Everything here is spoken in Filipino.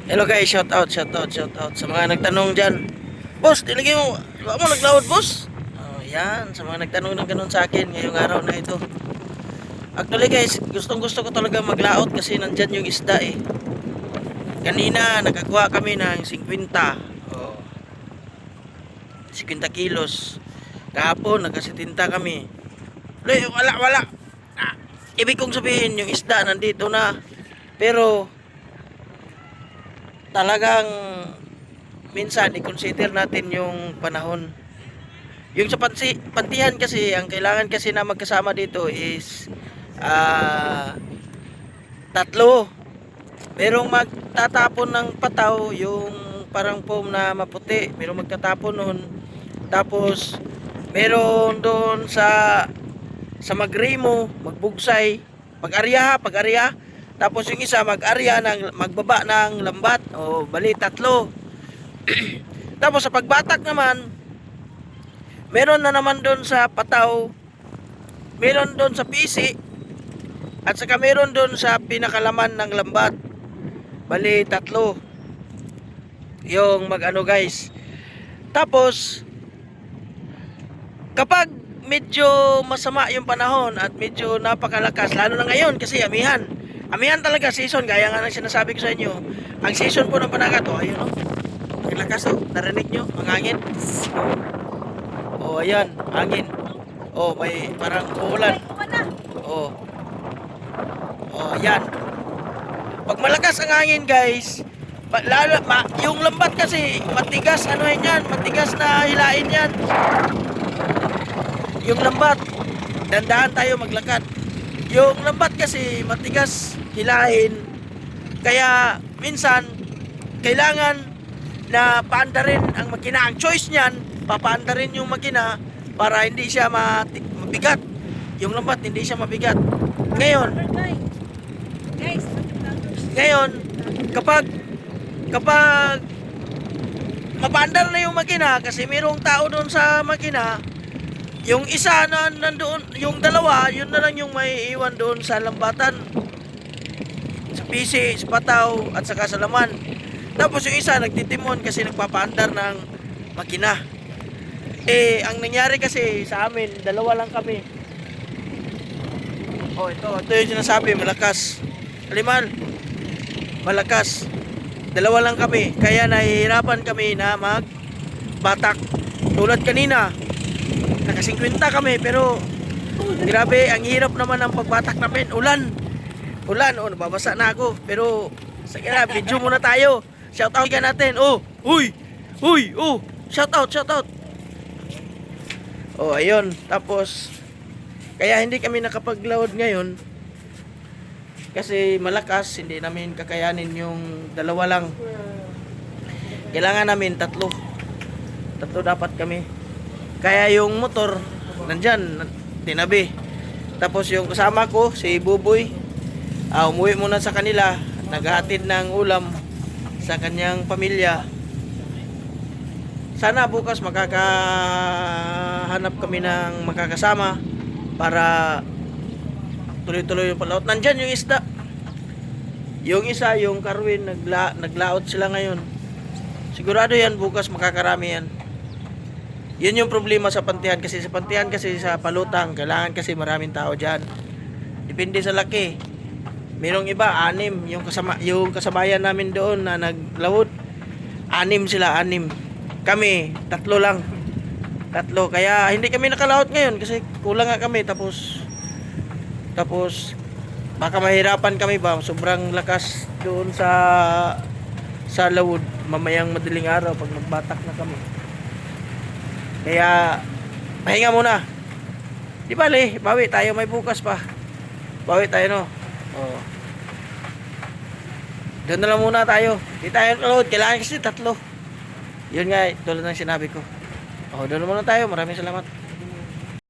Hello guys, shout out sa mga nagtanong dyan. Boss, dilagay mo, wala mo naglawad boss? Oh, yan, sa mga nagtanong ng ganun sa akin ngayong araw na ito. Actually guys, gustong gusto ko talaga maglaot kasi nandyan yung isda eh. Kanina, nakakuha kami ng 50. Oh, 50 kilos. Kahapon, nagkasitinta kami. Wala. Ah, ibig kong sabihin, yung isda nandito na. Pero, talagang minsan i-consider natin yung panahon. Yung sa pantihan kasi, ang kailangan kasi na magkasama dito is tatlo. Merong magtatapon ng pataw, yung parang foam na maputi. Merong magtatapon nun. Tapos, meron doon sa magrimo, magbugsay, pag-arya. Tapos yung isa mag-arya ng magbaba ng lambat o bali tatlo. Tapos sa pagbatak naman, meron na naman doon sa pataw, meron doon sa pisi, at saka meron doon sa pinakalaman ng lambat. Bali tatlo. Yung mag-ano guys. Tapos kapag medyo masama yung panahon at medyo napakalakas, lalo na ngayon kasi amihan talaga season, gaya nga ng sinasabi ko sa inyo. Ang season po ng panagat, ayun o, ang lakas o, narinig nyo ang hangin ayan, hangin may parang uulan ayan. Pag malakas ang hangin guys, yung lambat kasi matigas, matigas na hilain yan. Yung lambat, dandahan tayo maglakad. Yung lambat kasi matigas hilain, kaya minsan kailangan na paandarin ang makina. Ang choice niyan, papaandarin yung makina para hindi siya mabigat. Yung lambat hindi siya mabigat. Ngayon kapag mapaandar na yung makina, kasi mayroong tao doon sa makina, yung isa na nandoon, yung dalawa, yun na lang yung may iwan doon sa lambatan, sa pisi, sa pataw, at saka sa laman. Tapos yung isa nagtitimon kasi nagpapaandar ng makina. Ang nangyari kasi sa amin, dalawa lang kami. Ito yung sinasabi, malakas. Aliman, malakas. Dalawa lang kami, kaya nahihirapan kami na magbatak. Tulad kanina, naka 50 kami, pero grabe, ang hirap naman ng pagbatak namin. Ulan, nababasa na ako. Pero sige na, video muna tayo. Shout out ka natin. Shout out. Ayun. Tapos kaya hindi kami nakapaglawad ngayon kasi malakas, hindi namin kakayanin yung dalawa lang. Kailangan namin tatlo dapat kami. Kaya yung motor nandyan, tinabi. Tapos yung kasama ko, si Buboy, umuwi muna sa kanila, naghahatid ng ulam sa kanyang pamilya. Sana bukas makakahanap kami ng makakasama para tuloy-tuloy yung palaot. Nandyan yung isda. Yung isa, yung Carwin, naglaot sila ngayon. Sigurado yan, bukas makakarami yan. Yun yung problema sa pantihan kasi sa palutang, kailangan kasi maraming tao diyan. Depende sa laki. Merong iba 6, yung kasabayan namin doon na naglawod, 6 sila. Kami 3 lang. Kaya hindi kami nakalawod ngayon kasi kulang nga kami, tapos baka mahirapan kami ba, sobrang lakas doon sa lawod mamayang madaling araw pag magbatak na kami. Kaya pahinga muna. Di bale, bawi tayo, may bukas pa. Bawi tayo, no. Doon na lang muna tayo. Di tayo load, kailangan kasi 3. Yun nga, tulad ng sinabi ko. Doon na muna tayo. Maraming salamat.